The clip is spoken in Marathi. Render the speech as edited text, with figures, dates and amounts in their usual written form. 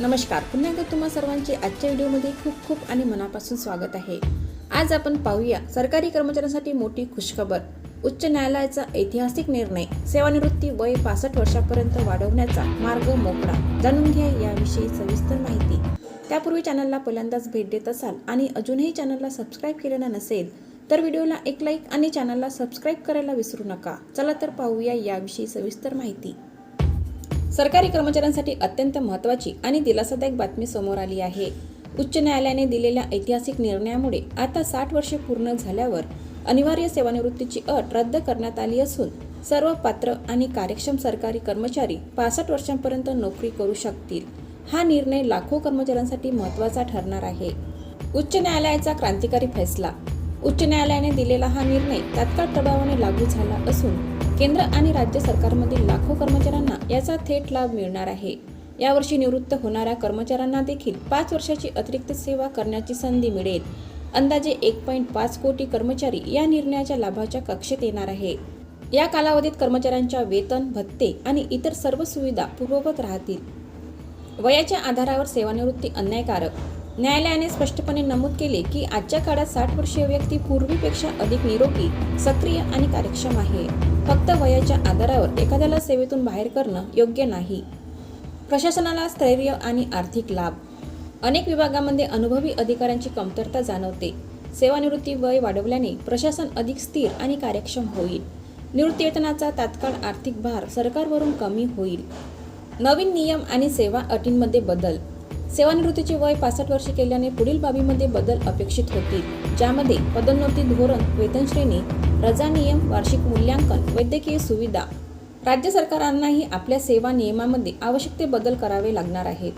नमस्कार, पुन्हा एकदा तुम्हा सर्वांचे आजच्या व्हिडिओमध्ये खूप खूप आणि मनापासून स्वागत आहे। आज आपण पाहूया सरकारी कर्मचाऱ्यांसाठी मोठी खुशखबर। उच्च न्यायालयाचा ऐतिहासिक निर्णय, सेवानिवृत्ती वय 65 वर्षापर्यंत वाढवण्याचा मार्ग मोकळा। जाणून घ्या याविषयी सविस्तर माहिती। त्यापूर्वी चॅनलला पहिल्यांदाच भेट देत असाल आणि अजूनही चॅनलला सबस्क्राइब केलेलं नसेल तर व्हिडिओला एक लाईक आणि चॅनलला सबस्क्राइब करायला विसरू नका। चला तर पाहूया याविषयी सविस्तर माहिती। सरकारी कर्मचाऱ्यांसाठी अत्यंत महत्त्वाची आणि दिलासादायक बातमी समोर आली आहे। उच्च न्यायालयाने दिलेल्या ऐतिहासिक निर्णयामुळे आता 60 वर्षे पूर्ण झाल्यावर अनिवार्य सेवानिवृत्तीची अट रद्द करण्यात आली असून सर्व पात्र आणि कार्यक्षम सरकारी कर्मचारी 65 वर्षांपर्यंत नोकरी करू शकतील। हा निर्णय लाखो कर्मचाऱ्यांसाठी महत्त्वाचा ठरणार आहे। उच्च न्यायालयाचा क्रांतिकारी फैसला। उच्च न्यायालयाने दिलेला हा निर्णय तात्काळ प्रभावाने लागू झाला असून केंद्र आणि राज्य सरकारमधील लाखो कर्मचाऱ्यांना याचा थेट लाभ मिळणार आहे। यावर्षी निवृत्त होणाऱ्या कर्मचाऱ्यांना देखील 5 वर्षाची अतिरिक्त सेवा करण्याची संधी मिळेल। अंदाजे 1.5 कोटी कर्मचारी या निर्णयाच्या लाभाच्या कक्षेत येणार आहे। या कालावधीत कर्मचाऱ्यांच्या वेतन, भत्ते आणि इतर सर्व सुविधा पूर्ववत राहतील। वयाच्या आधारावर सेवानिवृत्ती अन्यायकारक। न्यायालयाने स्पष्टपणे नमूद केले की आजच्या काळात 60 वर्षीय व्यक्ती पूर्वीपेक्षा अधिक निरोगी, सक्रिय आणि कार्यक्षम आहे। फक्त वयाच्या आधारावर एखाद्याला सेवेतून बाहेर करणं योग्य नाही। प्रशासनाला स्थैर्य आणि आर्थिक लाभ। अनेक विभागांमध्ये अनुभवी अधिकाऱ्यांची कमतरता जाणवते। सेवानिवृत्ती वय वाढवल्याने प्रशासन अधिक स्थिर आणि कार्यक्षम होईल। निवृत्तीवेतनाचा तात्काळ आर्थिक भार सरकारवरून कमी होईल। नवीन नियम आणि सेवा अटींमध्ये बदल। सेवानिवृत्तीचे वय 65 वर्षे केल्याने पुढील बाबींमध्ये बदल अपेक्षित होतील, ज्यामध्ये पदोन्नती धोरण, वेतनश्रेणी, रजा नियम, वार्षिक मूल्यांकन, वैद्यकीय सुविधा। राज्य सरकारांनाही आपल्या सेवा नियमांमध्ये आवश्यक ते बदल करावे लागणार आहेत।